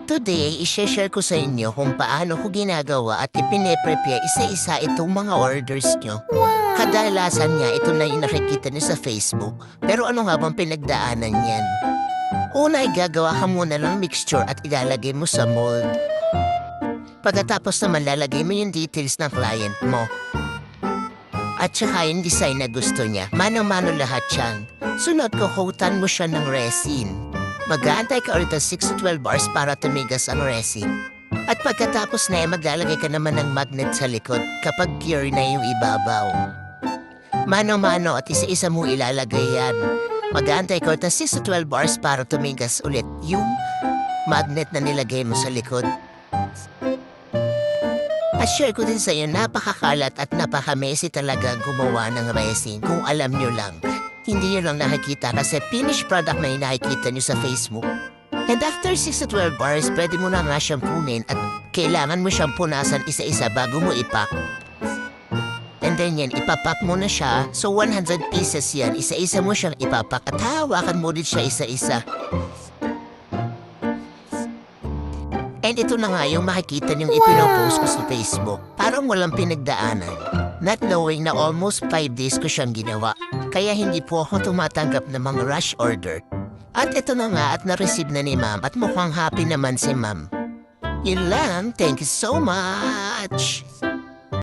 Today, i-share ko sa inyo kung paano ko ginagawa at ipine-prepare isa-isa itong mga orders nyo. Kadalasan nga ito na yung nakikita nyo sa Facebook, pero ano nga bang pinagdaanan yan? Una ay gagawa ka muna ng mixture at ilalagay mo sa mold. Pagkatapos naman lalagay mo yung details ng client mo. At saka yung design na gusto niya, mano-mano lahat yan. Sunod kukutan mo siya ng resin. Mag-aantay ka ulit ng 6 to 12 hours para tumigas ang resin. At pagkatapos na maglalagay ka naman ng magnet sa likod kapag cure na yung ibabaw. Mano-mano at isa-isa mo ilalagay yan. Mag-aantay ka ulit ng 6 to 12 hours para tumigas ulit yung magnet na nilagay mo sa likod. At share ko din sa iyo, napakakalat at napaka-messy talaga gumawa ng resin kung alam nyo lang. Hindi nyo lang nakikita kasi finished product na yung nakikita nyo sa Facebook. And after 6 to 12 hours, pwede mo na nga siyang punin at kailangan mo siyang punasan isa-isa bago mo ipak. And then yan, ipapak mo na siya. So 100 pieces yan, isa-isa mo siyang ipapak at hawakan mo din siya isa-isa. And ito na nga yung makikita niyong ipinopost ko sa Facebook. Parang walang pinagdaanan. Not knowing na almost 5 days ko siyang ginawa. Kaya hindi po ako tumatanggap ng mga rush order. At ito na nga at na-receive na ni ma'am at mukhang happy naman si ma'am. Yun lang. Thank you so much!